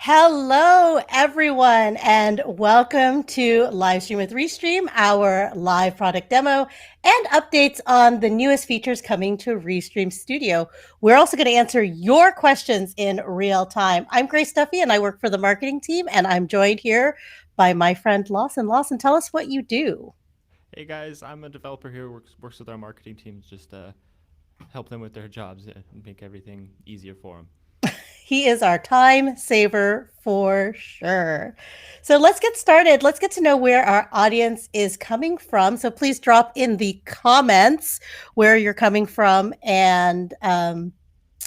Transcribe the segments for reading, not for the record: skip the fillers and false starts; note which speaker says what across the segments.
Speaker 1: Hello, everyone, and welcome to Livestream with Restream, our live product demo and updates on the newest features coming to Restream Studio. We're also going to answer your questions in real time. I'm Grace Duffy, and I work for the marketing team, and I'm joined here by my friend Lawson. Lawson, tell us what you do.
Speaker 2: Hey guys, I'm a developer here. Works with our marketing team, just help them with their jobs and make everything easier for them.
Speaker 1: He is our time saver for sure. So let's get started. Let's get to know where our audience is coming from. So please drop in the comments where you're coming from. And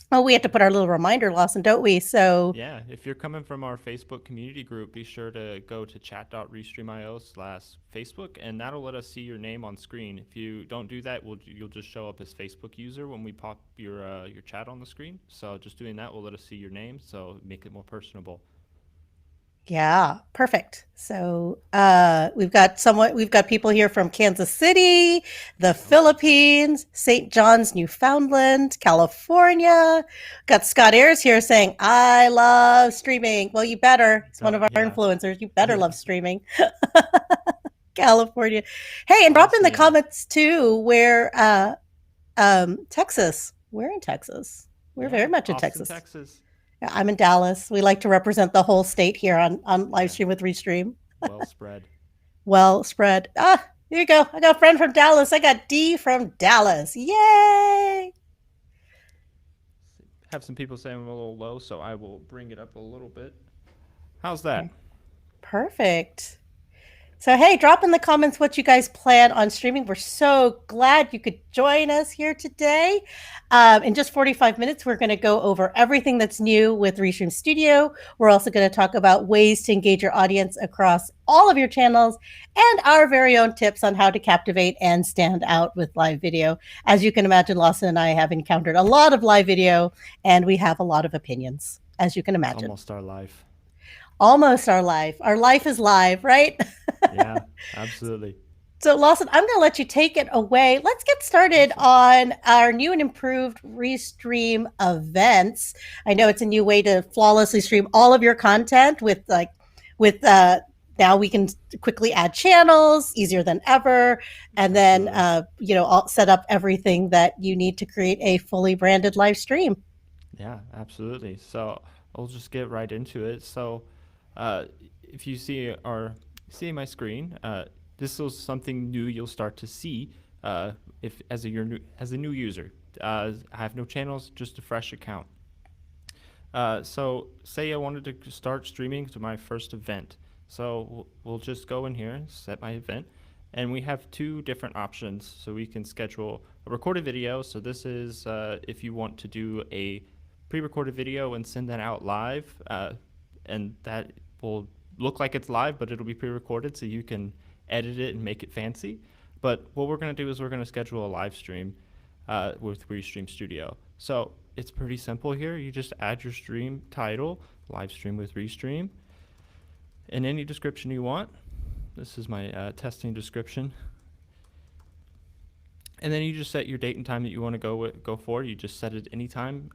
Speaker 1: oh, we have to put our little reminder, Lawson, don't we? So
Speaker 2: Yeah, if you're coming from our Facebook community group, be sure to go to chat.restreamio/Facebook, and that'll let us see your name on screen. If you don't do that, you'll just show up as Facebook user when we pop your chat on the screen. So just doing that will let us see your name, so make it more personable.
Speaker 1: yeah, perfect. So we've got people here from Kansas City, the
Speaker 2: Awesome.
Speaker 1: Philippines, St. John's, Newfoundland, California. Got Scott Ayers here saying, I love streaming. Well, you better. He's one of our
Speaker 2: Yeah.
Speaker 1: influencers. You better love streaming. California. Hey, and drop in the
Speaker 2: Honestly,
Speaker 1: comments too where Texas. We're in Texas. We're
Speaker 2: yeah,
Speaker 1: very much in
Speaker 2: Austin,
Speaker 1: Texas.
Speaker 2: Texas.
Speaker 1: Yeah, I'm in Dallas. We like to represent the whole state here on live
Speaker 2: Yeah,
Speaker 1: stream with Restream.
Speaker 2: well spread.
Speaker 1: Well spread. Here you go. I got a friend from Dallas. I got D from Dallas. Yay!
Speaker 2: Have some people say I'm a little low, so I will bring it up a little bit. How's that?
Speaker 1: Perfect. So, hey, drop in the comments what you guys plan on streaming. We're so glad you could join us here today. In just 45 minutes, we're going to go over everything that's new with Restream Studio. We're also going to talk about ways to engage your audience across all of your channels and our very own tips on how to captivate and stand out with live video. As you can imagine, Lawson and I have encountered a lot of live video, and we have a lot of opinions, as you can
Speaker 2: It's
Speaker 1: imagine.
Speaker 2: almost our life.
Speaker 1: Almost our life. Our life is live, right?
Speaker 2: Yeah, absolutely.
Speaker 1: So, Lawson, I'm going to let you take it away. Let's get started
Speaker 2: Awesome.
Speaker 1: on our new and improved Restream events. I know it's a new way to flawlessly stream all of your content with now we can quickly add channels easier than ever, and then
Speaker 2: Absolutely.
Speaker 1: I'll set up everything that you need to create a fully branded live stream.
Speaker 2: Yeah, absolutely. So I'll just get right into it. So, uh, if you see my screen, this is something new you'll start to see if as a new user. I have no channels, just a fresh account. So say I wanted to start streaming to my first event. So we'll just go in here, set my event, and we have two different options. So we can schedule a recorded video. So this is if you want to do a pre-recorded video and send that out live, and that will look like it's live, but it'll be pre-recorded, so you can edit it and make it fancy. But what we're going to do is we're going to schedule a live stream with Restream Studio. So it's pretty simple here. You just add your stream title, live stream with Restream, in any description you want. This is my testing description. And then you just set your date and time that you want to go for. You just set it anytime.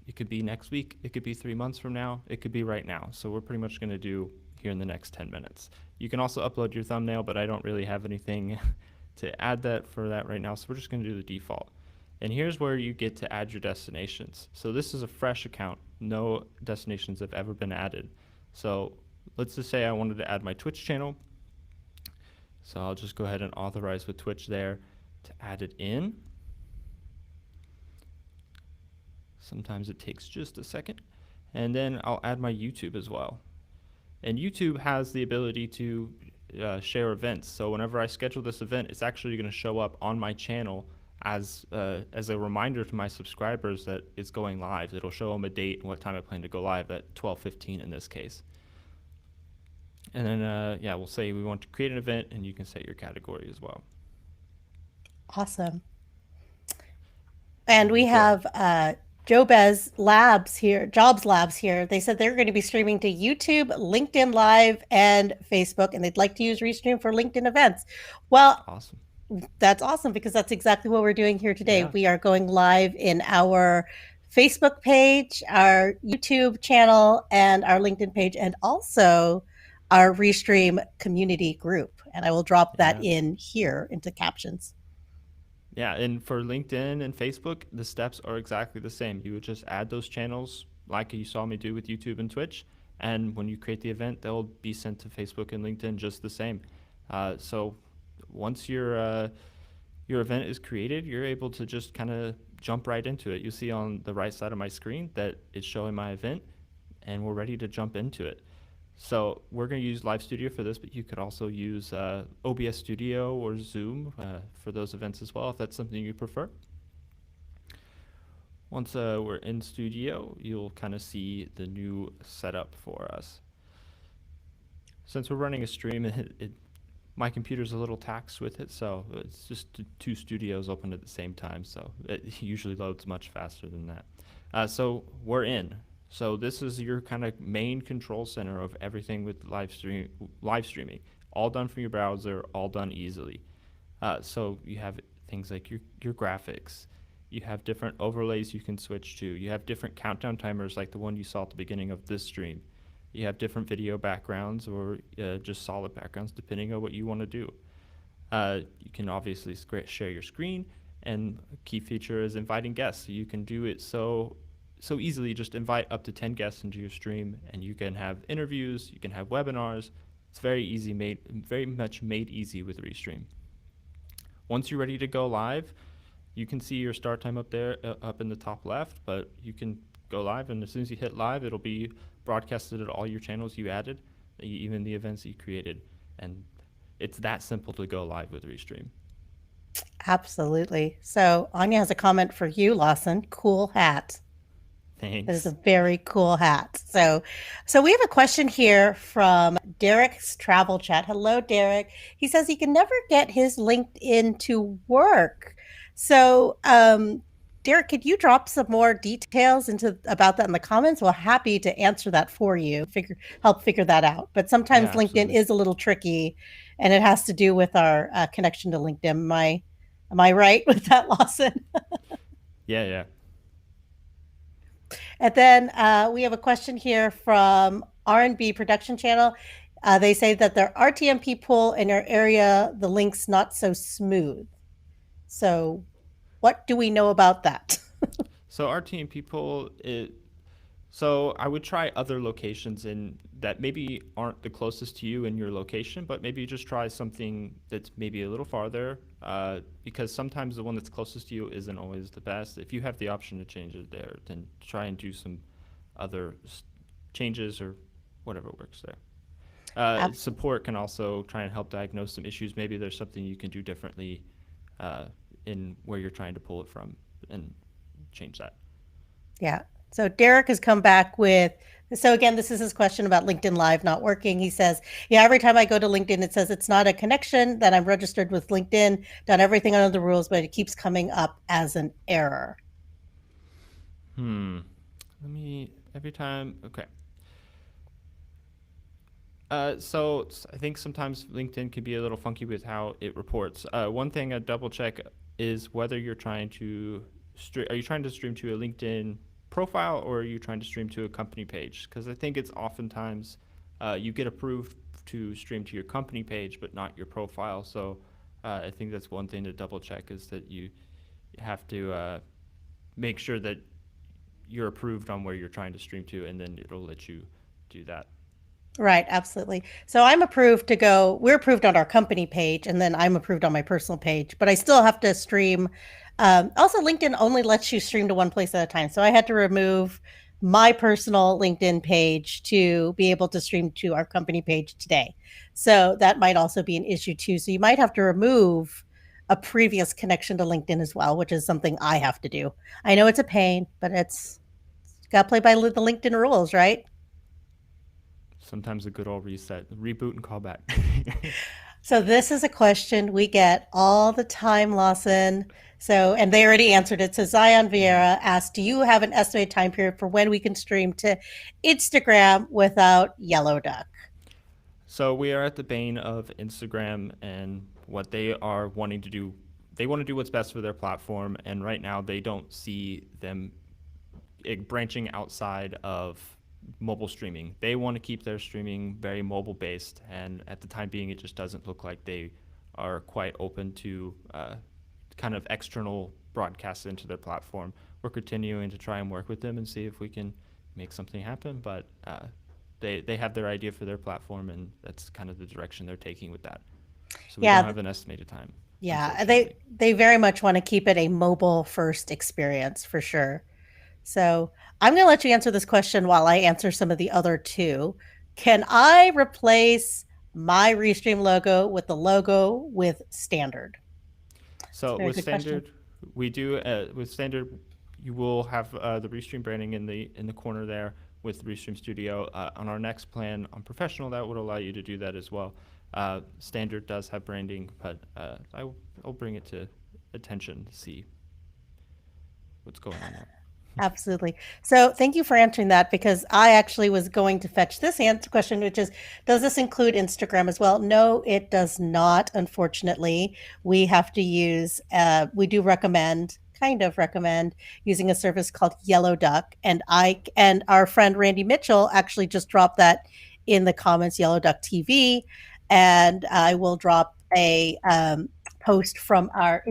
Speaker 2: It could be next week. It could be 3 months from now. It could be right now. So we're pretty much going to do here in the next 10 minutes. You can also upload your thumbnail, but I don't really have anything to add that for that right now. So we're just going to do the default. And here's where you get to add your destinations. So this is a fresh account. No destinations have ever been added. So let's just say I wanted to add my Twitch channel. So I'll just go ahead and authorize with Twitch there to add it in. Sometimes it takes just a second. And then I'll add my YouTube as well. And YouTube has the ability to share events. So whenever I schedule this event, it's actually going to show up on my channel as a reminder to my subscribers that it's going live. It'll show them a date and what time I plan to go live at 12:15 in this case. And then yeah, we'll say we want to create an event, and you can set your category as well.
Speaker 1: Awesome. And we
Speaker 2: And
Speaker 1: have Jobez Labs here, Jobs Labs here. They said they're going to be streaming to YouTube, LinkedIn Live, and Facebook, and they'd like to use Restream for LinkedIn events. Well,
Speaker 2: awesome.
Speaker 1: that's awesome because that's exactly what we're doing here today.
Speaker 2: Yeah.
Speaker 1: We are going live in our Facebook page, our YouTube channel, and our LinkedIn page, and also our Restream community group. And I will drop that
Speaker 2: Yeah.
Speaker 1: in here into captions.
Speaker 2: Yeah, and for LinkedIn and Facebook, the steps are exactly the same. You would just add those channels like you saw me do with YouTube and Twitch, and when you create the event, they'll be sent to Facebook and LinkedIn just the same. So once your event is created, you're able to just kind of jump right into it. You see on the right side of my screen that it's showing my event, and we're ready to jump into it. So we're going to use Live Studio for this, but you could also use OBS Studio or Zoom for those events as well, if that's something you prefer. Once we're in Studio, you'll kind of see the new setup for us. Since we're running a stream, my computer's a little taxed with it, so it's just two studios open at the same time, so it usually loads much faster than that. So we're in. So this is your kind of main control center of everything with live streaming. All done from your browser, all done easily. So you have things like your graphics. You have different overlays you can switch to. You have different countdown timers like the one you saw at the beginning of this stream. You have different video backgrounds or just solid backgrounds depending on what you want to do. You can obviously share your screen, and a key feature is inviting guests. So you can do it so easily. Just invite up to 10 guests into your stream, and you can have interviews. You can have webinars. It's very much made easy with Restream. Once you're ready to go live, you can see your start time up there, up in the top left, but you can go live, and as soon as you hit live, it'll be broadcasted at all your channels you added, even the events you created, and it's that simple to go live with Restream.
Speaker 1: Absolutely. So Anya has a comment for you, Lawson. Cool hat. That is a
Speaker 2: Thanks.
Speaker 1: very cool hat. So we have a question here from Derek's Travel Chat. Hello, Derek. He says he can never get his LinkedIn to work. So, Derek, could you drop some more details into about that in the comments? We're happy to answer that for you. Help figure that out. But sometimes
Speaker 2: Yeah,
Speaker 1: LinkedIn
Speaker 2: absolutely.
Speaker 1: is a little tricky, and it has to do with our connection to LinkedIn. Am I right with that, Lawson?
Speaker 2: Yeah, yeah.
Speaker 1: And then we have a question here from R&B Production Channel. They say that their RTMP pool in our area, the link's not so smooth. So, what do we know about that?
Speaker 2: So our team people, so I would try other locations in that maybe aren't the closest to you in your location, but maybe just try something that's maybe a little farther, because sometimes the one that's closest to you isn't always the best. If you have the option to change it there, then try and do some other changes or whatever works there.
Speaker 1: Absolutely.
Speaker 2: Support can also try and help diagnose some issues. Maybe there's something you can do differently uh, in where you're trying to pull it from and change that.
Speaker 1: Yeah. So Derek has come back with. So again, this is his question about LinkedIn Live not working. He says, "Yeah, every time I go to LinkedIn, it says it's not a connection. That I'm registered with LinkedIn, done everything under the rules, but it keeps coming up as an error."
Speaker 2: Hmm. Let me every time. Okay. So I think sometimes LinkedIn can be a little funky with how it reports. One thing I double check is whether you're trying to are you trying to stream to a LinkedIn profile or are you trying to stream to a company page? Because I think it's oftentimes you get approved to stream to your company page but not your profile. So I think that's one thing to double check is that you have to make sure that you're approved on where you're trying to stream to, and then it'll let you do that.
Speaker 1: Right, absolutely. So I'm approved to go, we're approved on our company page, and then I'm approved on my personal page, but I still have to stream. Also, LinkedIn only lets you stream to one place at a time. So I had to remove my personal LinkedIn page to be able to stream to our company page today. So that might also be an issue too. So you might have to remove a previous connection to LinkedIn as well, which is something I have to do. I know it's a pain, but it's got to play by the LinkedIn rules, right?
Speaker 2: Sometimes a good old reset, reboot, and call back.
Speaker 1: So this is a question we get all the time, Lawson. So, and they already answered it. So Zion
Speaker 2: Mhm.
Speaker 1: Vieira asked, "Do you have an estimated time period for when we can stream to Instagram without Yellow Duck?"
Speaker 2: So we are at the bane of Instagram and what they are wanting to do. They want to do what's best for their platform, and right now they don't see them branching outside of mobile streaming. They want to keep their streaming very mobile based, and at the time being, it just doesn't look like they are quite open to kind of external broadcasts into their platform. We're continuing to try and work with them and see if we can make something happen, but they have their idea for their platform, and that's kind of the direction they're taking with that. So we don't
Speaker 1: Yeah,
Speaker 2: have an estimated time,
Speaker 1: yeah,
Speaker 2: unfortunately.
Speaker 1: they very much want to keep it a mobile first experience for sure. So I'm going to let you answer this question while I answer some of the other two. Can I replace my Restream logo with the logo with standard? It's a
Speaker 2: So
Speaker 1: very
Speaker 2: with
Speaker 1: good question.
Speaker 2: standard, we do with standard, you will have the Restream branding in the corner there with Restream Studio. On our next plan on professional, that would allow you to do that as well. Standard does have branding, but I'll bring it to attention to see what's going on there.
Speaker 1: Absolutely. So thank you for answering that because I actually was going to fetch this answer question, which is, does this include Instagram as well? No, it does not. Unfortunately, we have to use. We do recommend, kind of recommend, using a service called Yellow Duck, and I and our friend Randy Mitchell actually just dropped that in the comments. Yellow Duck TV, and I will drop a post from our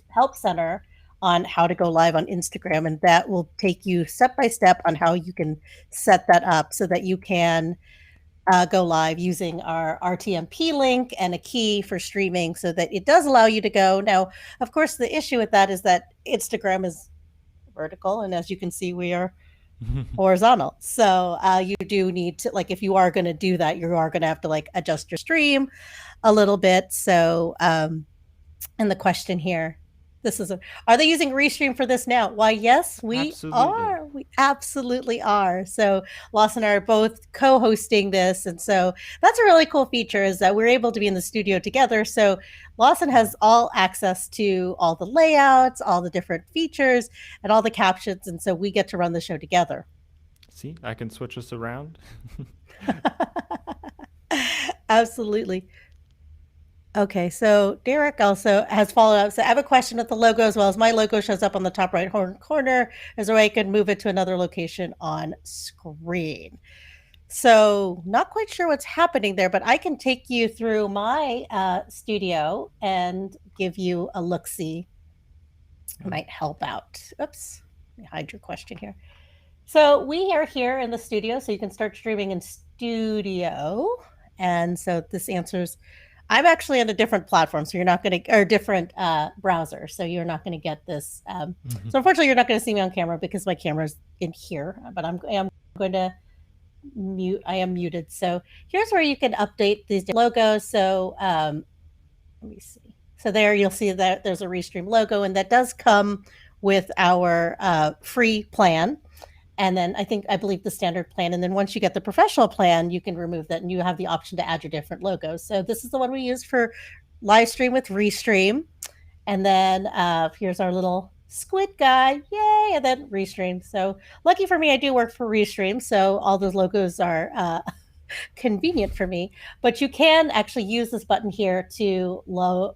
Speaker 1: help center on how to go live on Instagram. And that will take you step by step on how you can set that up so that you can go live using our RTMP link and a key for streaming so that it does allow you to go. Now, of course, the issue with that is that Instagram is vertical. And as you can see, we are horizontal. So you do need to, like, if you are going to do that, you are going to have to like adjust your stream a little bit. So, and the question here, this is are they using Restream for this now? Why, yes, we
Speaker 2: Absolutely.
Speaker 1: are. We absolutely are. So Lawson and I are both co-hosting this. And so that's a really cool feature is that we're able to be in the studio together. So Lawson has all access to all the layouts, all the different features, and all the captions. And so we get to run the show together.
Speaker 2: See, I can switch us around.
Speaker 1: Absolutely. Okay, so Derek also has followed up. So I have a question with the logo as well as my logo shows up on the top right corner. Is there a way I can move it to another location on screen? So not quite sure what's happening there, but I can take you through my studio and give you a look-see. Might help out. Oops, let me hide your question here. So we are here in the studio, so you can start streaming in studio. And so this answers. I'm actually on a different platform, so you're not going to, or different browser, so you're not going to get this. So unfortunately, you're not going to see me on camera because my camera's in here. But I am going to mute. I am muted. So here's where you can update these logos. So let me see. So there you'll see that there's a Restream logo, and that does come with our free plan. And then I believe the standard plan. And then once you get the professional plan, you can remove that and you have the option to add your different logos. So this is the one we use for live stream with Restream. And then here's our little squid guy. Yay. And then Restream. So lucky for me, I do work for Restream. So all those logos are convenient for me. But you can actually use this button here to load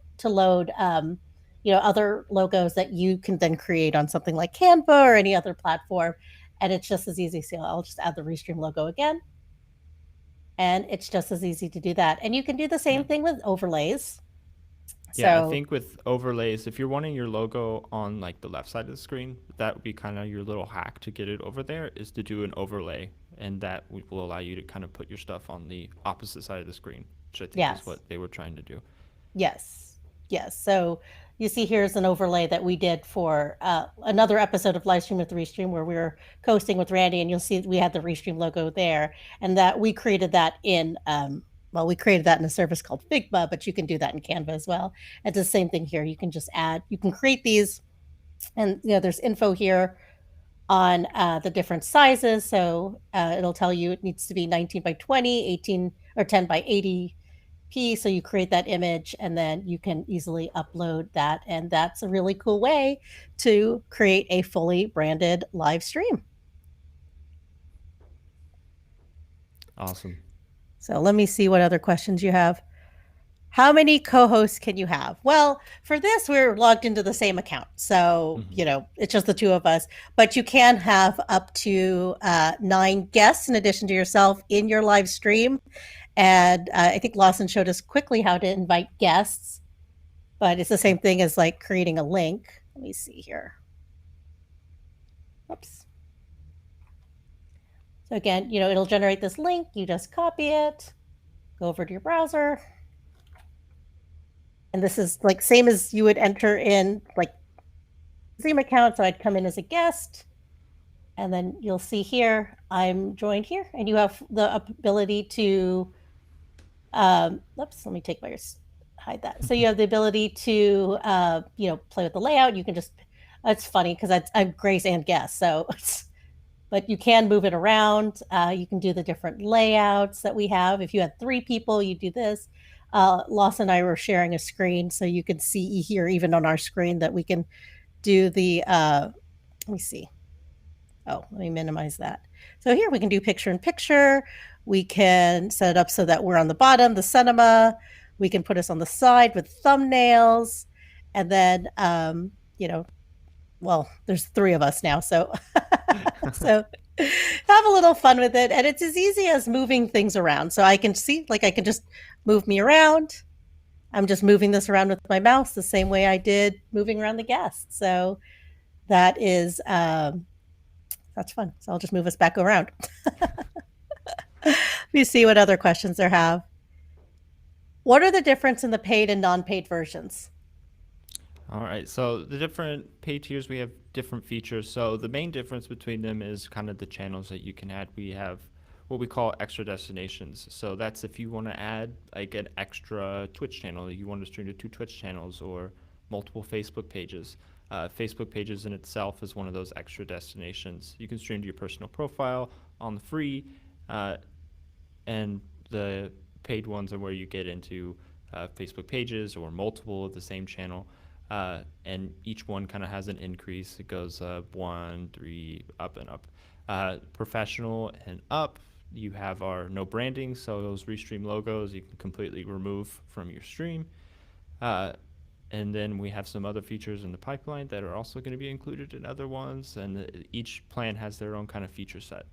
Speaker 1: other logos that you can then create on something like Canva or any other platform. And it's just as easy. So I'll just add the Restream logo again. And it's just as easy to do that. And you can do the
Speaker 2: Yeah.
Speaker 1: same thing with overlays.
Speaker 2: Yeah, I
Speaker 1: So
Speaker 2: think with overlays, if you're wanting your logo on like the left side of the screen, that would be kind of your little hack to get it over there is to do an overlay, and that will allow you to kind of put your stuff on the opposite side of the screen, which I think is
Speaker 1: yes,
Speaker 2: what they were trying to do.
Speaker 1: yes, yes. So you see here's an overlay that we did for another episode of Livestream with Restream where we were coasting with Randy, and you'll see we had the Restream logo there, and that we created that in we created that in a service called Figma, but you can do that in Canva as well. It's the same thing here. You can just add, you can create these, and there's info here on the different sizes. So it'll tell you it needs to be 19 by 20, 18 or 10 by 80p. So you create that image and then you can easily upload that. And that's a really cool way to create a fully branded live stream.
Speaker 2: Awesome.
Speaker 1: So let me see what other questions you have. How many co-hosts can you have? Well, for this, we're logged into the same account. So,
Speaker 2: Hmm.
Speaker 1: it's just the two of us. But you can have up to 9 guests in addition to yourself in your live stream. And I think Lawson showed us quickly how to invite guests, but it's the same thing as like creating a link. Let me see here. Oops. So again, it'll generate this link. You just copy it, go over to your browser, and this is like same as you would enter in like Zoom account. So I'd come in as a guest, and then you'll see here I'm joined here, and you have the ability to. Oops, let me take my hide that. So you have the ability to play with the layout. You can just it's funny because I'm Grace and guest, so but you can move it around. You can do the different layouts that we have. If you had 3 people, you do this. Lawson and I were sharing a screen, so you can see here, even on our screen, that we can do the. Let me see. Oh, let me minimize that. So here we can do picture in picture. We can set it up so that we're on the bottom, the cinema. We can put us on the side with thumbnails, and then well, there's 3 of us now, so so have a little fun with it. And it's as easy as moving things around. So I can see, like, I can just move me around. I'm just moving this around with my mouse the same way I did moving around the guests. So that is, that's fun. So I'll just move us back around. Let me see what other questions there have. What are the difference in the paid and non-paid versions?
Speaker 2: All right. So the different pay tiers, we have different features. So the main difference between them is kind of the channels that you can add. We have what we call extra destinations. So that's if you want to add like an extra Twitch channel, you want to stream to 2 Twitch channels or multiple Facebook pages. Facebook pages in itself is one of those extra destinations. You can stream to your personal profile on the free, uh, and the paid ones are where you get into Facebook pages or multiple of the same channel. And each one kind of has an increase. It goes 1, 3, up and up. Professional and up, you have our no branding, so those Restream logos you can completely remove from your stream. Uh, and then we have some other features in the pipeline that are also going to be included in other ones, and each plan has their own kind of feature set.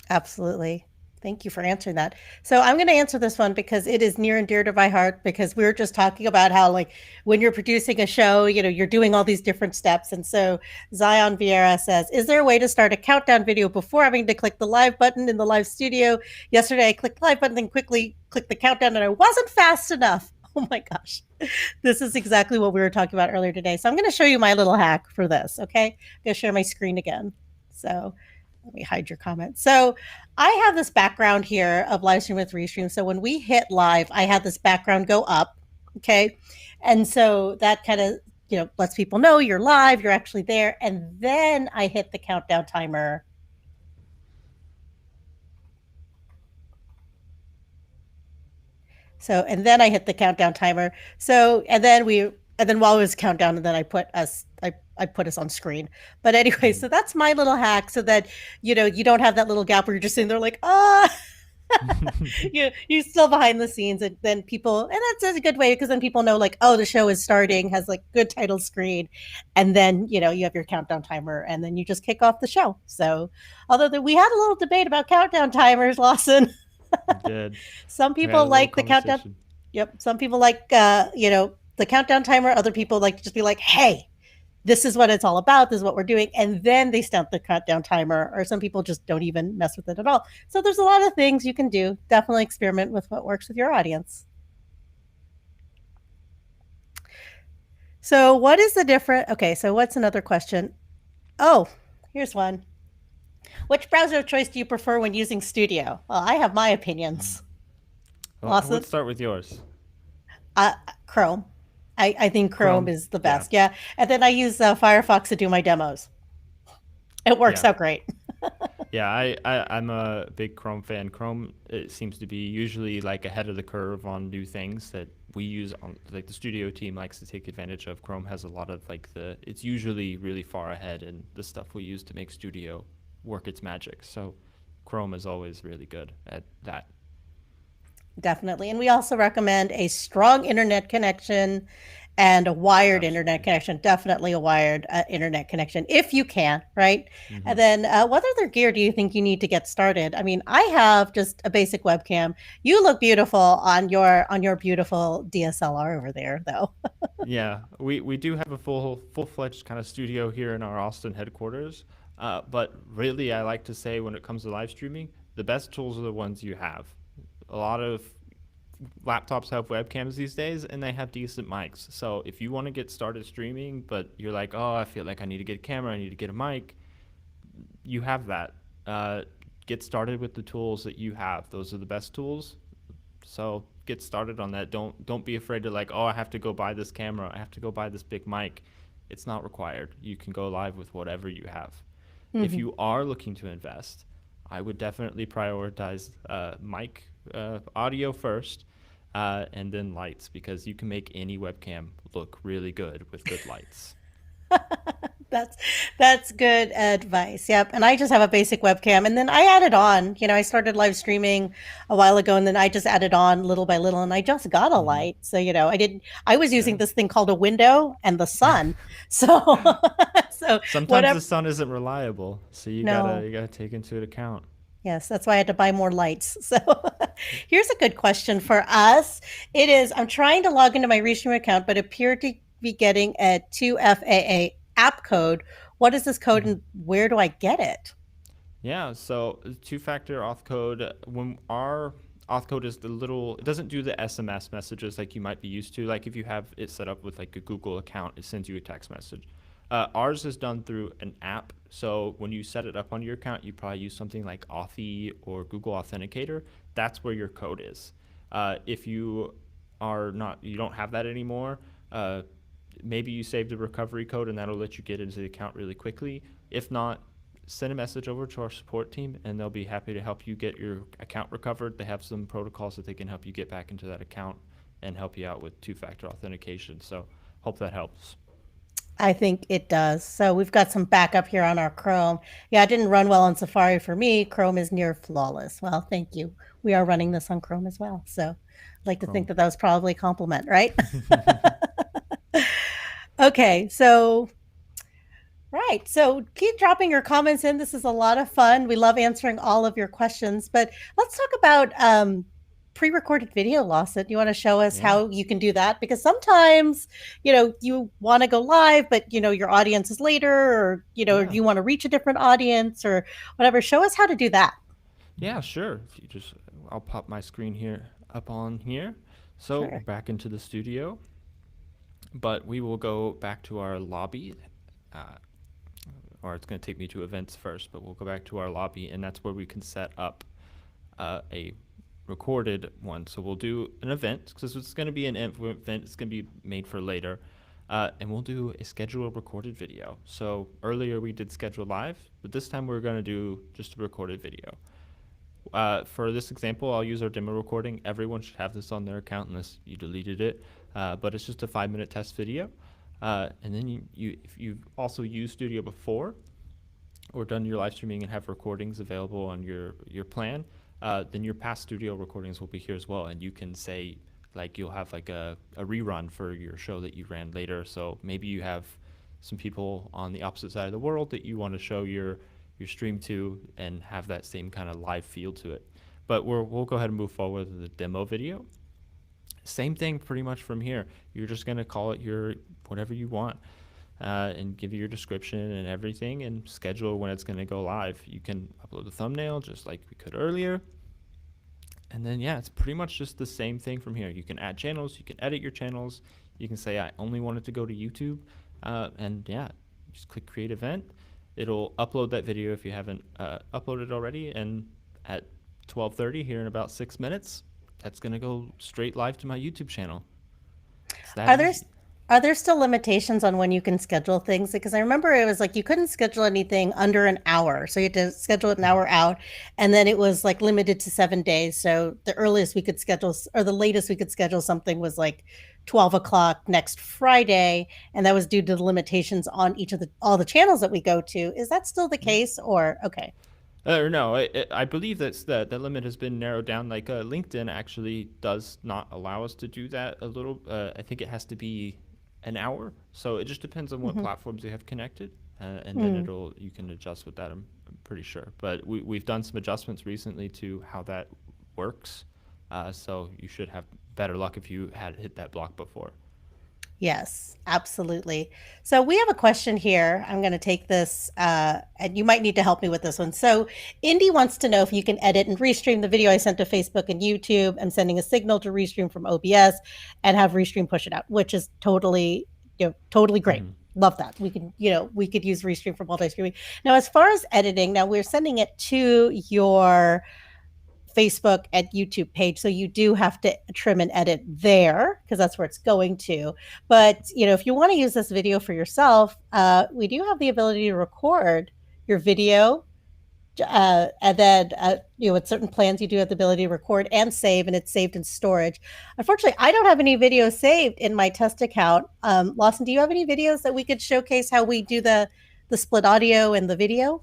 Speaker 1: Absolutely. Thank you for answering that. So I'm going to answer this one because it is near and dear to my heart, because we were just talking about how, like, when you're producing a show, you're doing all these different steps. And so Zion Vieira says, is there a way to start a countdown video before having to click the live button in the live studio? Yesterday, I clicked live button and quickly clicked the countdown and I wasn't fast enough. Oh my gosh. This is exactly what we were talking about earlier today. So I'm going to show you my little hack for this. Okay. I'm going to share my screen again. So let me hide your comment. So I have this background here of live stream with Restream. So when we hit live, I have this background go up. Okay. And so that kind of, lets people know you're live, you're actually there. And then I hit the countdown timer. So, and then I hit the countdown timer. So, and then while it was countdown, and then I put us on screen. But anyway, so that's my little hack, so that you don't have that little gap where you're just sitting there like, you're still behind the scenes, and then people, and that's a good way, because then people know, like, oh, the show is starting, has like good title screen, and then you have your countdown timer, and then you just kick off the show. So, although we had a little debate about countdown timers, Lawson.
Speaker 2: We did.
Speaker 1: Some
Speaker 2: We had
Speaker 1: people
Speaker 2: a little
Speaker 1: like the countdown.
Speaker 2: conversation.
Speaker 1: Yep. Some people like the countdown timer. Other people like to just be like, hey, this is what it's all about. This is what we're doing. And then they stamp the countdown timer. Or some people just don't even mess with it at all. So there's a lot of things you can do. Definitely experiment with what works with your audience. So what is the different? Okay, so what's another question? Oh, here's one. Which browser of choice do you prefer when using Studio? Well, I have my opinions.
Speaker 2: Well,
Speaker 1: Lawson,
Speaker 2: let's start with yours.
Speaker 1: uh, Chrome. I think Chrome
Speaker 2: Chrome.
Speaker 1: is the
Speaker 2: Yeah.
Speaker 1: best. Yeah. And then I use Firefox to do my demos. It works
Speaker 2: Yeah.
Speaker 1: out great.
Speaker 2: Yeah, I'm a big Chrome fan. Chrome, it seems to be usually like ahead of the curve on new things that we use on, like the studio team likes to take advantage of. Chrome has a lot of like it's usually really far ahead in the stuff we use to make studio work its magic. So Chrome is always really good at that.
Speaker 1: Definitely. And we also recommend a strong internet connection and a wired internet
Speaker 2: Absolutely.
Speaker 1: connection. Definitely a wired internet connection if you can, right? And
Speaker 2: Hmm.
Speaker 1: then what other gear do you think you need to get started? I mean, I have just a basic webcam. You look beautiful on your beautiful DSLR over there though.
Speaker 2: Yeah, we do have a full-fledged kind of studio here in our Austin headquarters. But really, I like to say when it comes to live streaming, the best tools are the ones you have. A lot of laptops have webcams these days, and they have decent mics. So if you want to get started streaming, but you're like, oh, I feel like I need to get a camera, I need to get a mic, you have that. Uh, get started with the tools that you have. Those are the best tools. So get started on that. Don't be afraid to like, oh, I have to go buy this camera. I have to go buy this big mic. It's not required. You can go live with whatever you have. If
Speaker 1: Mhm.
Speaker 2: you are looking to invest, I would definitely prioritize mic audio first, and then lights because you can make any webcam look really good with good lights.
Speaker 1: That's that's good advice. Yep. And I just have a basic webcam and then I added on, I started live streaming a while ago and then I just added on little by little and I just got a
Speaker 2: Hmm.
Speaker 1: light. So, I was using
Speaker 2: Yeah.
Speaker 1: this thing called a window and the sun. So so
Speaker 2: Sometimes the
Speaker 1: whatever.
Speaker 2: sun isn't reliable, so you gotta
Speaker 1: No.
Speaker 2: you gotta take into account.
Speaker 1: Yes, that's why I had to buy more lights. So here's a good question for us. It is I'm trying to log into my Restream account, but appear to be getting a 2FAA app code. What is this code
Speaker 2: Mhm.
Speaker 1: and where do I get it?
Speaker 2: Yeah, so two-factor auth code, when our auth code is the little, it doesn't do the SMS messages like you might be used to. Like if you have it set up with like a Google account, it sends you a text message. Ours is done through an app. So when you set it up on your account, you probably use something like Authy or Google Authenticator. That's where your code is. If you are not, you don't have that anymore, uh, maybe you save the recovery code and that'll let you get into the account really quickly. If not, send a message over to our support team and they'll be happy to help you get your account recovered. They have some protocols that they can help you get back into that account and help you out with two-factor authentication. So hope that helps.
Speaker 1: I think it does. So we've got some backup here on our Chrome. Yeah, it didn't run well on Safari for me. Chrome is near flawless. Well, thank you. We are running this on Chrome as well. So I'd like to think
Speaker 2: Chrome.
Speaker 1: that that was probably a compliment, right? Okay, so right. So keep dropping your comments in. This is a lot of fun. We love answering all of your questions. But let's talk about pre recorded video, Lawson. You want to show us
Speaker 2: Yeah.
Speaker 1: how you can do that? Because sometimes, you want to go live, but, your audience is later, or,
Speaker 2: Yeah.
Speaker 1: you want to reach a different audience or whatever. Show us how to do that.
Speaker 2: Yeah, sure. If you just, I'll pop my screen here up on here. So we're
Speaker 1: Sure.
Speaker 2: back into the studio, but we will go back to our lobby. Uh, or it's going to take me to events first, but we'll go back to our lobby, and that's where we can set up a recorded one. So we'll do an event because it's going to be an event. It's going to be made for later, and we'll do a scheduled recorded video. So earlier we did schedule live, but this time we're going to do just a recorded video. For this example, I'll use our demo recording. Everyone should have this on their account unless you deleted it. But it's just a 5-minute test video. And then if you've also used Studio before or done your live streaming and have recordings available on your plan, then your past studio recordings will be here as well. And you can say, like, you'll have like a rerun for your show that you ran later. So maybe you have some people on the opposite side of the world that you want to show your stream to and have that same kind of live feel to it. But we'll go ahead and move forward with the demo video. Same thing pretty much from here. You're just going to call it your whatever you want, and give you your description and everything and schedule when it's going to go live. You can upload the thumbnail just like we could earlier. And then, yeah, it's pretty much just the same thing from here. You can add channels, you can edit your channels, you can say, I only want it to go to YouTube. And yeah, just click create event. It'll upload that video if you haven't uploaded already. And at 12:30 here in about 6 minutes, that's going to go straight live to my YouTube channel. It's that
Speaker 1: Are there
Speaker 2: easy.
Speaker 1: are there still limitations on when you can schedule things? Because I remember it was like you couldn't schedule anything under an hour. So you had to schedule it an
Speaker 2: Mhm.
Speaker 1: hour out. And then it was like limited to 7 days. So the earliest we could schedule or the latest we could schedule something was like 12 o'clock next Friday. And that was due to the limitations on each of all the channels that we go to. Is that still the
Speaker 2: Yeah.
Speaker 1: case or okay?
Speaker 2: Or no, I believe that's the limit has been narrowed down. Like LinkedIn actually does not allow us to do that a little. I think it has to be an hour. So it just depends on what
Speaker 1: Mm-hmm.
Speaker 2: platforms you have connected, and then
Speaker 1: Mm.
Speaker 2: it'll you can adjust with that. I'm pretty sure. But we've done some adjustments recently to how that works. So you should have better luck if you had hit that block before.
Speaker 1: Yes, absolutely. So we have a question here. I'm going to take this, and you might need to help me with this one. So Indy wants to know if you can edit and restream the video I sent to Facebook and YouTube. I'm sending a signal to restream from OBS and have restream push it out, which is totally, totally great.
Speaker 2: Mm-hmm.
Speaker 1: Love that. We can, we could use restream for multi-streaming. Now, as far as editing, now we're sending it to your Facebook and YouTube page. So you do have to trim and edit there because that's where it's going to. But if you want to use this video for yourself, we do have the ability to record your video. And then, with certain plans, you do have the ability to record and save, and it's saved in storage. Unfortunately, I don't have any videos saved in my test account. Lawson, do you have any videos that we could showcase how we do the split audio and the video?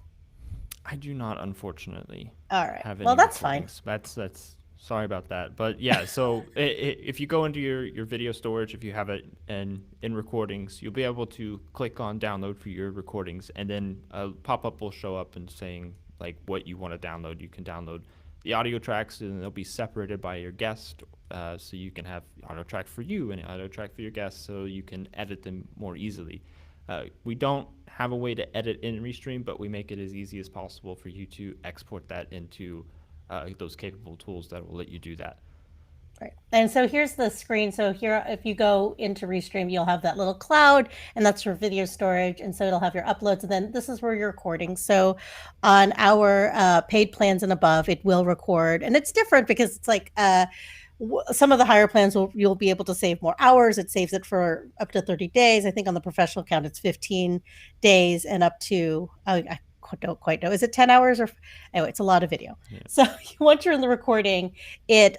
Speaker 2: I do not, unfortunately,
Speaker 1: All right.
Speaker 2: have
Speaker 1: Well,
Speaker 2: any
Speaker 1: that's fine.
Speaker 2: recordings. That's sorry about that. But yeah, so if you go into your video storage, if you have it in recordings, you'll be able to click on download for your recordings, and then a pop up will show up and saying like what you want to download. You can download the audio tracks, and they'll be separated by your guest. So you can have audio track for you and audio track for your guests, so you can edit them more easily. We don't have a way to edit in Restream, but we make it as easy as possible for you to export that into those capable tools that will let you do that.
Speaker 1: Right. And so here's the screen. So here, if you go into Restream, you'll have that little cloud, and that's your video storage. And so it'll have your uploads, and then this is where you're recording. So on our paid plans and above, it will record, and it's different because it's like some of the higher plans you'll be able to save more hours. It saves it for up to 30 days. I think on the professional account it's 15 days and up to I don't quite know. Is it 10 hours or anyway, it's a lot of video.
Speaker 2: Yeah.
Speaker 1: So once you're in the recording, it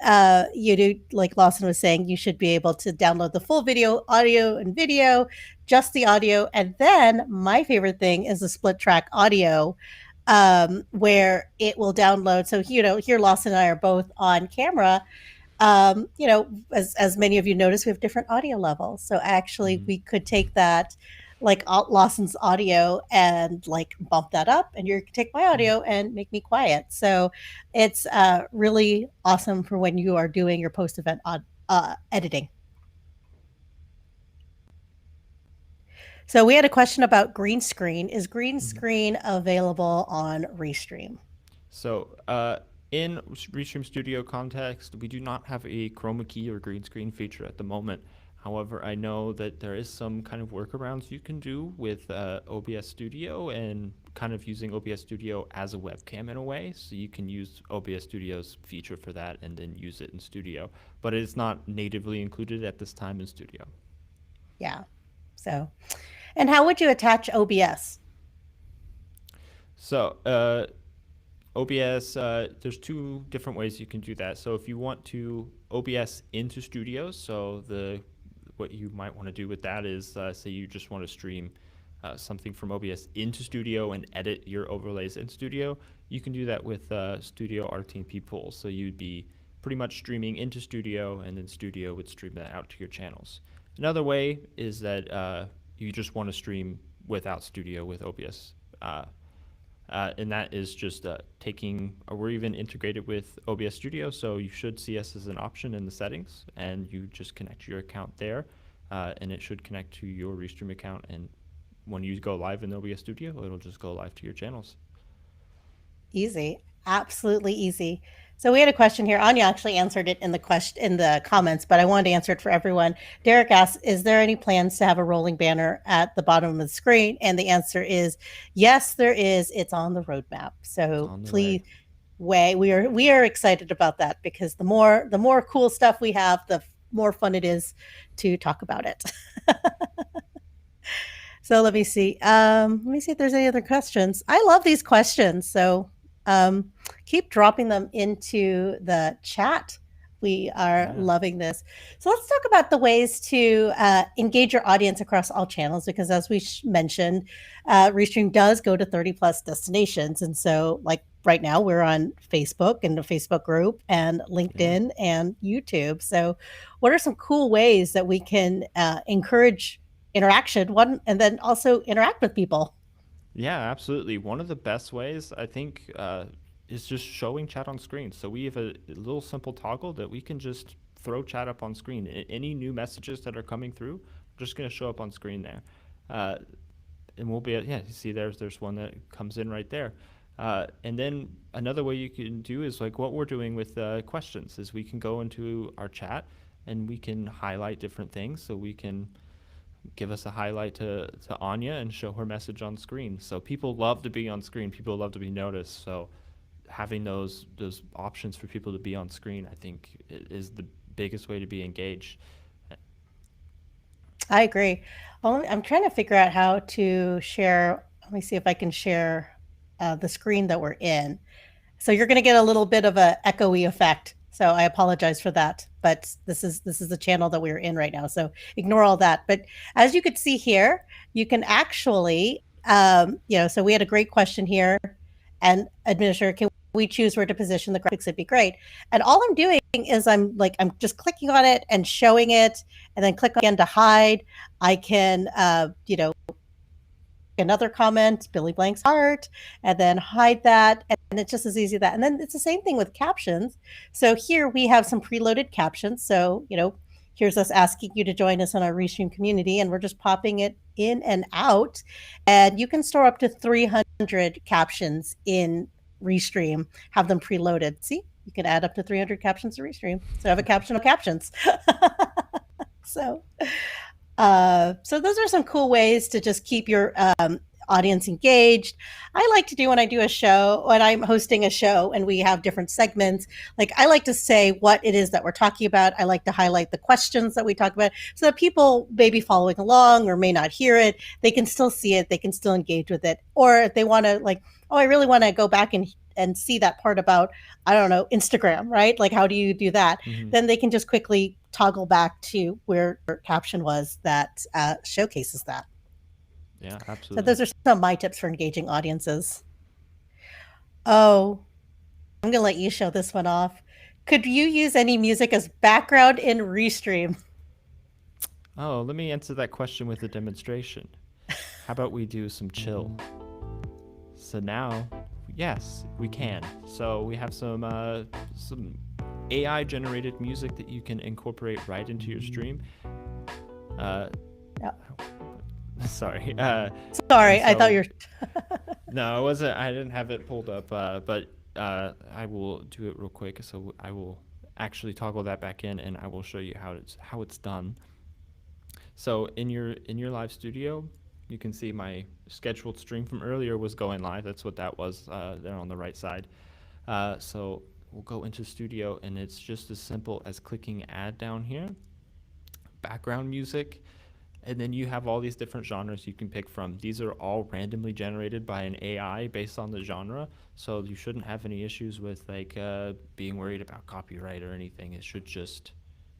Speaker 1: you do, like Lawson was saying, you should be able to download the full video, audio and video, just the audio. And then my favorite thing is the split track audio, where it will download. So here Lawson and I are both on camera. As many of you notice, we have different audio levels. So actually,
Speaker 2: Mm-hmm.
Speaker 1: we could take that, like Lawson's audio, and like bump that up, and you take my
Speaker 2: Mm-hmm.
Speaker 1: audio and make me quiet. So it's really awesome for when you are doing your post event editing. So we had a question about green screen. Is green
Speaker 2: Mm-hmm.
Speaker 1: screen available on Restream?
Speaker 2: So in Restream Studio context, we do not have a chroma key or green screen feature at the moment. However, I know that there is some kind of workarounds you can do with OBS Studio and kind of using OBS Studio as a webcam in a way. So you can use OBS Studio's feature for that and then use it in Studio. But it's not natively included at this time in Studio.
Speaker 1: Yeah. So, and how would you attach OBS?
Speaker 2: So OBS, there's two different ways you can do that. So if you want to OBS into Studio, so what you might want to do with that is, say you just want to stream something from OBS into Studio and edit your overlays in Studio, you can do that with Studio RTMP pools. So you'd be pretty much streaming into Studio, and then Studio would stream that out to your channels. Another way is that you just want to stream without Studio with OBS. And that is just taking, or we're even integrated with OBS Studio, so you should see us as an option in the settings, and you just connect your account there, and it should connect to your Restream account, and when you go live in OBS Studio, it'll just go live to your channels.
Speaker 1: Easy, absolutely easy. So we had a question here. Anya actually answered it in the comments, but I wanted to answer it for everyone. Derek asks, "Is there any plans to have a rolling banner at the bottom of the screen?" And the answer is yes, there is. It's on the roadmap.
Speaker 2: It's
Speaker 1: So
Speaker 2: on the way.
Speaker 1: please, we are excited about that because the more cool stuff we have, the more fun it is to talk about it. So let me see. Let me see if there's any other questions. I love these questions. So keep dropping them into the chat. We are
Speaker 2: Yeah.
Speaker 1: loving this. So let's talk about the ways to engage your audience across all channels, because as we mentioned, Restream does go to 30 plus destinations. And so, like right now we're on Facebook and the Facebook group and
Speaker 2: Yeah.
Speaker 1: LinkedIn and YouTube. So, what are some cool ways that we can encourage interaction? One, and then also interact with people.
Speaker 2: Yeah, absolutely. One of the best ways, I think, is just showing chat on screen. So we have a little simple toggle that we can just throw chat up on screen. Any new messages that are coming through, we're just going to show up on screen there. Uh, and we'll be, yeah, you see there's one that comes in right there. And then another way you can do is like what we're doing with questions is we can go into our chat and we can highlight different things. So we can give us a highlight to Anya and show her message on screen. So people love to be on screen. People love to be noticed. So having those options for people to be on screen, I think, is the biggest way to be engaged.
Speaker 1: I agree. Well, I'm trying to figure out how to share. Let me see if I can share the screen that we're in. So you're going to get a little bit of a echoey effect. So I apologize for that, but this is the channel that we're in right now. So ignore all that. But as you could see here, you can actually, so we had a great question here, and administrator, can we choose where to position the graphics? It'd be great. And all I'm doing is I'm just clicking on it and showing it, and then click again to hide. I can, another comment, Billy Blank's heart, and then hide that. And it's just as easy as that. And then it's the same thing with captions. So here we have some preloaded captions. So, here's us asking you to join us on our Restream community, and we're just popping it in and out. And you can store up to 300 captions in Restream, have them preloaded. See, you can add up to 300 captions to Restream. So I have a caption of captions. so so those are some cool ways to just keep your audience engaged. I like to do when I do a show, when I'm hosting a show and we have different segments, like I like to say what it is that we're talking about. I like to highlight the questions that we talk about so that people may be following along or may not hear it. They can still see it. They can still engage with it. Or if they want to like, oh, I really want to go back and see that part about, I don't know, Instagram, right? Like, how do you do that?
Speaker 2: Mm-hmm.
Speaker 1: Then they can just quickly toggle back to where caption was that showcases that.
Speaker 2: Yeah,
Speaker 1: So
Speaker 2: absolutely.
Speaker 1: those are some of my tips for engaging audiences. Oh, I'm gonna let you show this one off. Could you use any music as background in Restream?
Speaker 2: Oh, let me answer that question with a demonstration. How about we do some chill? So now, yes, we can. So we have some AI generated music that you can incorporate right into your stream. Uh,
Speaker 1: Yeah.
Speaker 2: sorry. And
Speaker 1: Sorry, I thought
Speaker 2: so
Speaker 1: you're.
Speaker 2: no, I wasn't. I didn't have it pulled up. But I will do it real quick. So I will actually toggle that back in, and I will show you how it's done. So in your live studio, you can see my scheduled stream from earlier was going live. That's what that was there on the right side. So we'll go into studio, and it's just as simple as clicking add down here, background music, and then you have all these different genres you can pick from. These are all randomly generated by an AI based on the genre, so you shouldn't have any issues with like being worried about copyright or anything. It should just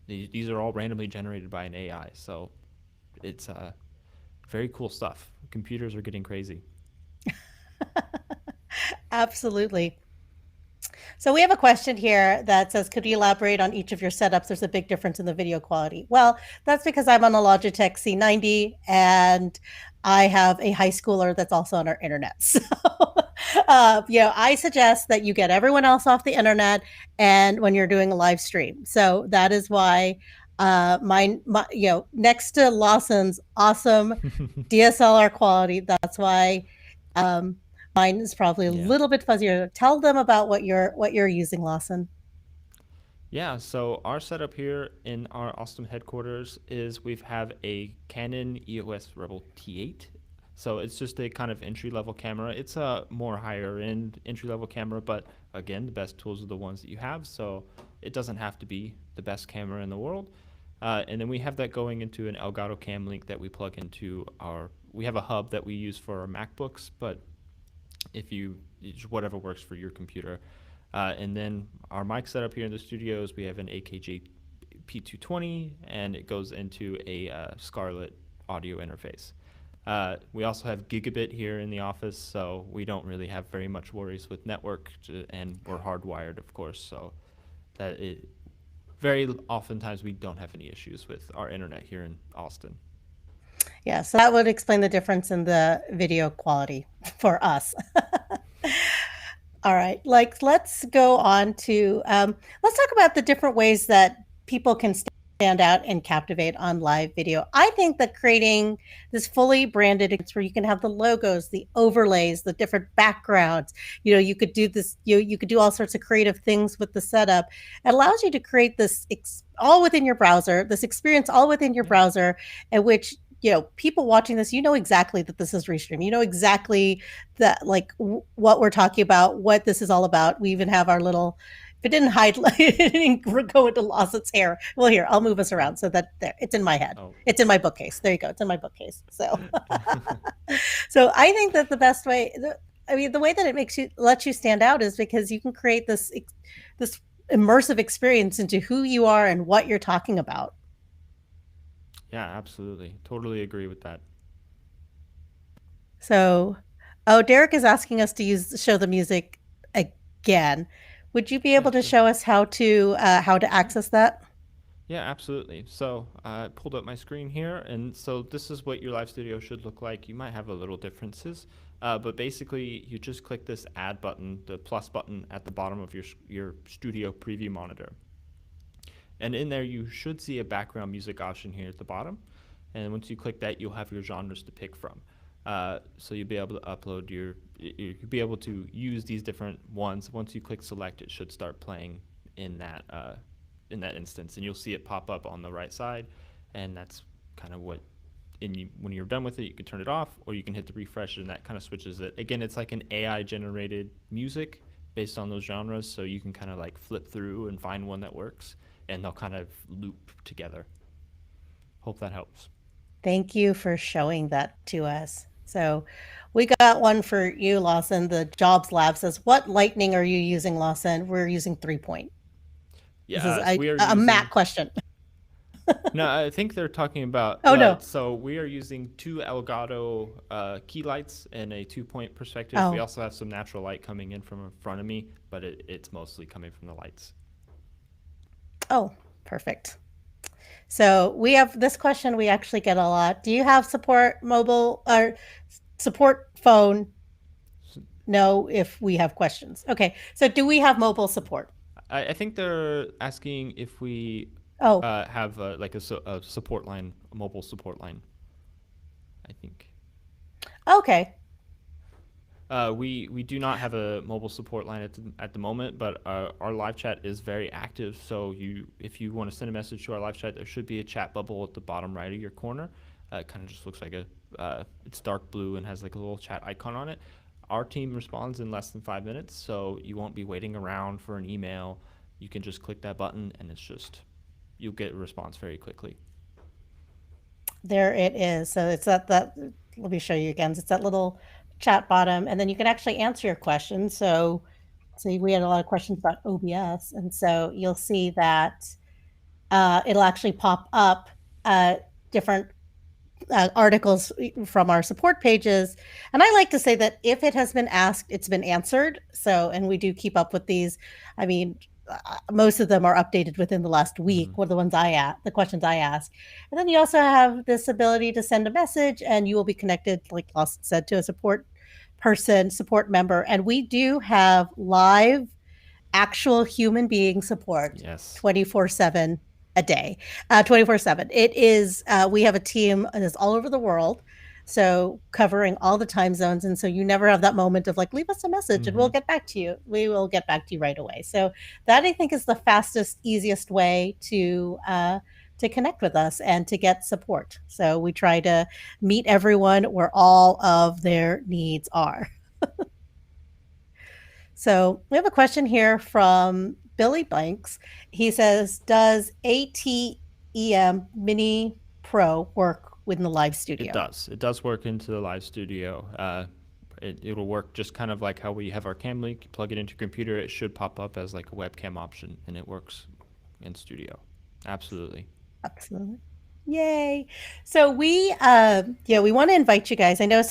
Speaker 2: these are all randomly generated by an AI, so it's very cool stuff. Computers are getting crazy.
Speaker 1: Absolutely. So we have a question here that says, could you elaborate on each of your setups? There's a big difference in the video quality. Well, that's because I'm on a Logitech C90 and I have a high schooler that's also on our internet. So, I suggest that you get everyone else off the internet and when you're doing a live stream. So that is why next to Lawson's awesome DSLR quality, that's why um, mine is probably a
Speaker 2: Yeah.
Speaker 1: little bit fuzzier. Tell them about what you're using, Lawson.
Speaker 2: Yeah, so our setup here in our Austin headquarters is we have a Canon EOS Rebel T8. So it's just a kind of entry level camera. It's a more higher end entry level camera, but again, the best tools are the ones that you have. So it doesn't have to be the best camera in the world. And then we have that going into an Elgato Cam Link that we plug into our. We have a hub that we use for our MacBooks, but if you whatever works for your computer. And then our mic setup here in the studios, we have an AKG P220, and it goes into a Scarlett audio interface. We also have gigabit here in the office, so we don't really have very much worries with network, and we're hardwired, of course. So that it very oftentimes we don't have any issues with our internet here in Austin.
Speaker 1: Yeah, so that would explain the difference in the video quality for us. All right, like let's go on to let's talk about the different ways that people can stand out and captivate on live video. I think that creating this fully branded experience where you can have the logos, the overlays, the different backgrounds, you could do this, you could do all sorts of creative things with the setup. It allows you to create this all within your browser, this experience all within your
Speaker 2: Yeah.
Speaker 1: browser, in which people watching this, exactly that this is Restream. You know exactly that, like what we're talking about, what this is all about. We even have our little. If it didn't hide, it didn't go into Lawson's hair. Well, here I'll move us around so that there, it's in my head.
Speaker 2: Oh.
Speaker 1: It's in my bookcase. There you go. It's in my bookcase. So I think that the best way, I mean, the way that it lets you stand out is because you can create this immersive experience into who you are and what you're talking about.
Speaker 2: Yeah, absolutely. Totally agree with that.
Speaker 1: So, oh, Derek is asking us to show the music again. Would you be
Speaker 2: Yeah,
Speaker 1: able to
Speaker 2: sure.
Speaker 1: show us how to
Speaker 2: Yeah.
Speaker 1: access that?
Speaker 2: Yeah, absolutely. So I pulled up my screen here, and so this is what your live studio should look like. You might have a little differences, but basically you just click this add button, the plus button at the bottom of your studio preview monitor. And in there, you should see a background music option here at the bottom. And once you click that, you'll have your genres to pick from. So you'll be able to upload you'll be able to use these different ones. Once you click select, it should start playing in that instance, and you'll see it pop up on the right side. And that's kind of what. When you're done with it, you can turn it off, or you can hit the refresh, and that kind of switches it. Again, it's like an AI generated music based on those genres, so you can kind of like flip through and find one that works, and they'll kind of loop together. Hope that helps.
Speaker 1: Thank you for showing that to us. So, we got one for you, Lawson. The Jobs Lab says, "What lightning are you using, Lawson?" We're using 3 point. This is
Speaker 2: Yeah, so we are
Speaker 1: a Matt
Speaker 2: using.
Speaker 1: question.
Speaker 2: No, I think they're talking about.
Speaker 1: Oh no.
Speaker 2: So we are using two Elgato key lights and a 2 point perspective. We
Speaker 1: Oh,
Speaker 2: also have some natural light coming in from in front of me, but it's mostly coming from the lights.
Speaker 1: oh, perfect. So we have this question we actually get a lot. Do you have support mobile or support phone? No, if we have questions. Okay. So do we have mobile support?
Speaker 2: I think they're asking if we
Speaker 1: Oh,
Speaker 2: have like a support line, a mobile support line. I think.
Speaker 1: okay.
Speaker 2: We do not have a mobile support line at the moment, but our live chat is very active. So if you want to send a message to our live chat, there should be a chat bubble at the bottom right of your corner. It kind of just looks like it's dark blue and has like a little chat icon on it. Our team responds in less than 5 minutes, so you won't be waiting around for an email. You can just click that button, and you'll get a response very quickly.
Speaker 1: There it is. So it's that let me show you again. It's that little chat bottom, and then you can actually answer your questions. So see, we had a lot of questions about OBS, and so you'll see that it'll actually pop up different articles from our support pages. And I like to say that if it has been asked, it's been answered. So, and we do keep up with these. I mean, most of them are updated within the last week.
Speaker 2: Mm-hmm.
Speaker 1: What are the questions I ask. And then you also have this ability to send a message, and you will be connected, like Lawson said, to a support member. And we do have live actual human being support
Speaker 2: Yes.
Speaker 1: 24/7 a day, 24/7. It is, we have a team that is all over the world. So covering all the time zones. And so you never have that moment of like, leave us a message and
Speaker 2: Mm-hmm.
Speaker 1: we'll get back to you. We will get back to you right away. So that I think is the fastest, easiest way to connect with us and to get support. So we try to meet everyone where all of their needs are. So we have a question here from Billy Blanks. He says, "Does ATEM Mini Pro work within the live
Speaker 2: It
Speaker 1: studio?"
Speaker 2: does. It does work into the live studio. It'll work just kind of like how we have our cam link. You plug it into your computer, it should pop up as like a webcam option, and it works in studio. Absolutely.
Speaker 1: Absolutely. Yay. So we want to invite you guys. I know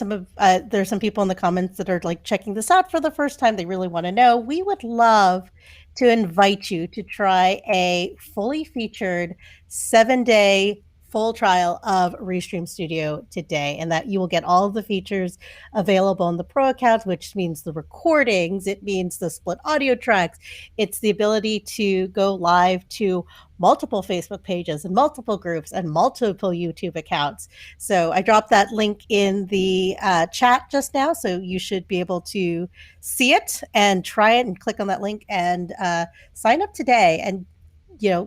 Speaker 1: there's some people in the comments that are like checking this out for the first time. They really want to know. We would love to invite you to try a fully featured 7-day full trial of Restream Studio today, and that you will get all of the features available in the pro account, which means the recordings, it means the split audio tracks, it's the ability to go live to multiple Facebook pages and multiple groups and multiple YouTube accounts. So I dropped that link in the chat just now. So you should be able to see it and try it and click on that link and sign up today and,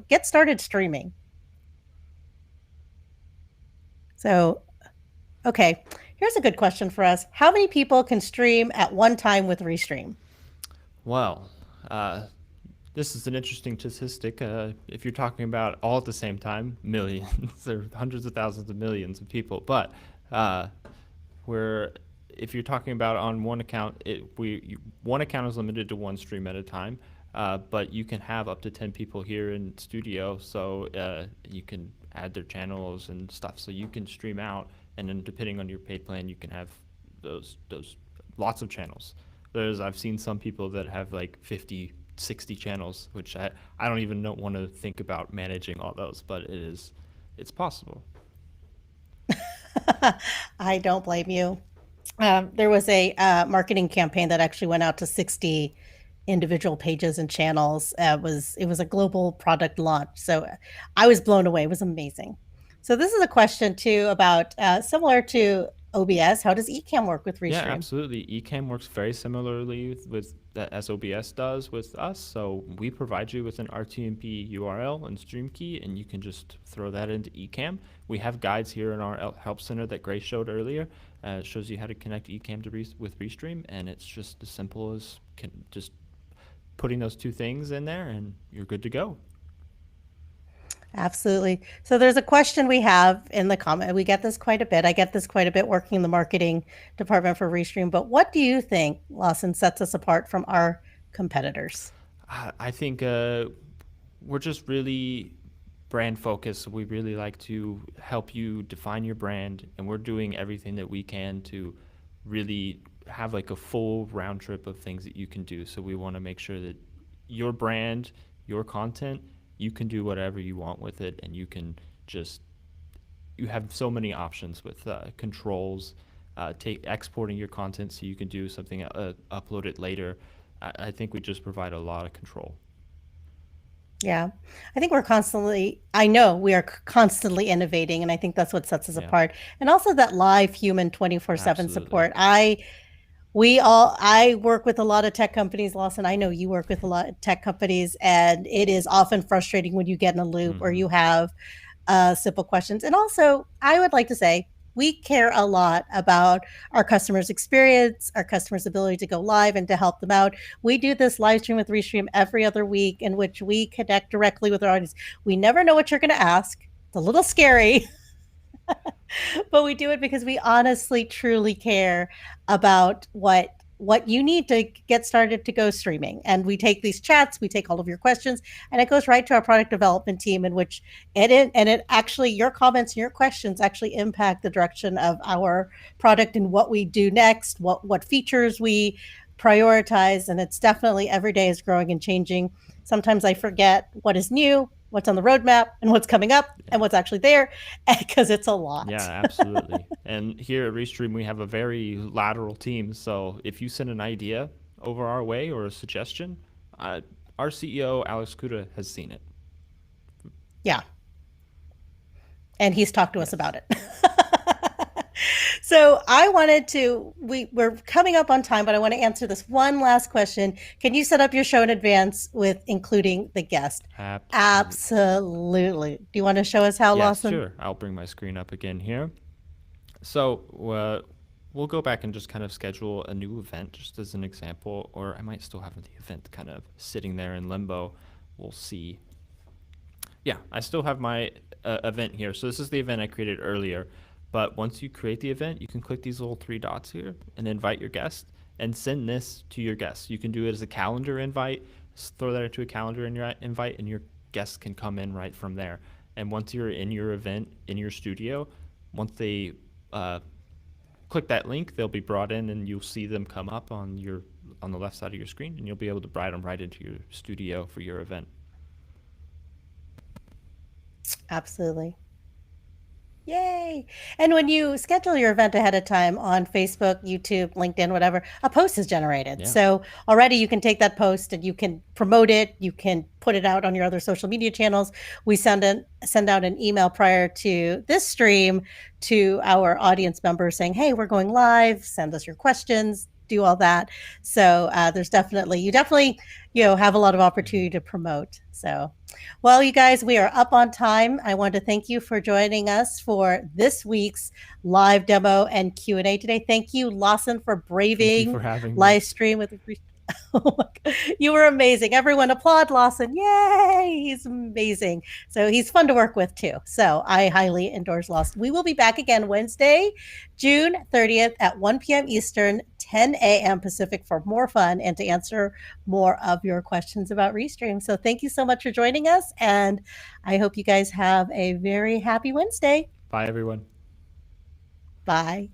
Speaker 1: get started streaming. So, okay, here's a good question for us. How many people can stream at one time with Restream?
Speaker 2: Well, uh, this is an interesting statistic. If you're talking about all at the same time, millions or hundreds of thousands of millions of people. But uh, where if you're talking about on one account, one account is limited to one stream at a time. But you can have up to 10 people here in studio, so you can add their channels and stuff. So you can stream out, and then depending on your paid plan, you can have those lots of channels. I've seen some people that have like 50, 60 channels, which I don't even want to think about managing all those, but it's possible.
Speaker 1: I don't blame you. There was a marketing campaign that actually went out to 60 individual pages and channels. It was a global product launch, so I was blown away. It was amazing. So this is a question too about similar to OBS. How does Ecamm work with
Speaker 2: Yeah,
Speaker 1: Restream?
Speaker 2: absolutely. Ecamm works very similarly with as OBS does with us. So we provide you with an RTMP URL and stream key, and you can just throw that into Ecamm. We have guides here in our help center that Grace showed earlier. It shows you how to connect Ecamm with Restream, and it's just as simple as just putting those two things in there, and you're good to go.
Speaker 1: Absolutely. So there's a question we have in the comment. We get this quite a bit. I get this quite a bit working in the marketing department for Restream. But what do you think, Lawson, sets us apart from our competitors?
Speaker 2: I think we're just really brand focused. We really like to help you define your brand, and we're doing everything that we can to really have like a full round trip of things that you can do. So we want to make sure that your brand, your content, you can do whatever you want with it, and you can just you have so many options with controls, take exporting your content so you can do something, upload it later. I think we just provide a lot of control.
Speaker 1: Yeah. I know we are constantly innovating, and I think that's what sets us
Speaker 2: Yeah,
Speaker 1: apart. And also that live human 24/7
Speaker 2: absolutely.
Speaker 1: support. I work with a lot of tech companies, Lawson. I know you work with a lot of tech companies, and it is often frustrating when you get in a loop or
Speaker 2: Mm-hmm.
Speaker 1: you have simple questions. And also, I would like to say we care a lot about our customers' experience, our customers' ability to go live and to help them out. We do this live stream with Restream every other week in which we connect directly with our audience. We never know what you're going to ask. It's a little scary, but we do it because we honestly truly care about what you need to get started to go streaming. And we take these chats, we take all of your questions, and it goes right to our product development team, in which it actually, your comments and your questions actually impact the direction of our product and what we do next, what features we prioritize. And it's definitely every day is growing and changing. Sometimes I forget what is new, what's on the roadmap, and what's coming up,
Speaker 2: Yeah.
Speaker 1: and what's actually there, because it's a
Speaker 2: Yeah,
Speaker 1: lot.
Speaker 2: absolutely. And here at Restream, we have a very lateral team. So if you send an idea over our way or a suggestion, uh, our CEO, Alex Kuda, has seen it.
Speaker 1: Yeah. And he's talked to us
Speaker 2: Yes.
Speaker 1: about it. So we're coming up on time, but I want to answer this one last question. Can you set up your show in advance with including the guest?
Speaker 2: Absolutely.
Speaker 1: Absolutely. Do you want to show us how,
Speaker 2: Yes,
Speaker 1: Lawson?
Speaker 2: sure. I'll bring my screen up again here. So we'll go back and just kind of schedule a new event, just as an example, or I might still have the event kind of sitting there in limbo. We'll see. Yeah, I still have my event here. So this is the event I created earlier. But once you create the event, you can click these little three dots here and invite your guest and send this to your guests. You can do it as a calendar invite, throw that into a calendar in your invite, and your guests can come in right from there. And once you're in your event in your studio, once they click that link, they'll be brought in, and you'll see them come up on the left side of your screen, and you'll be able to bring them right into your studio for your event.
Speaker 1: Absolutely. Yay. And when you schedule your event ahead of time on Facebook, YouTube, LinkedIn, whatever, a post is generated.
Speaker 2: Yeah.
Speaker 1: So already you can take that post and you can promote it. You can put it out on your other social media channels. We send out an email prior to this stream to our audience members saying, hey, we're going live. Send us your questions. Do all that. So there's you definitely, have a lot of
Speaker 2: Mm-hmm.
Speaker 1: opportunity to promote. So well, you guys, we are up on time. I want to thank you for joining us for this week's live demo and Q&A today. Thank you, Lawson, for
Speaker 2: Thank you
Speaker 1: braving
Speaker 2: for having me.
Speaker 1: live stream with Oh my God. You were amazing. Everyone applaud Lawson. Yay! He's amazing. So he's fun to work with too. So I highly endorse Lawson. We will be back again Wednesday, June 30th at 1 p.m. Eastern, 10 a.m. Pacific for more fun and to answer more of your questions about Restream. So thank you so much for joining us. And I hope you guys have a very happy Wednesday.
Speaker 2: Bye, everyone.
Speaker 1: Bye.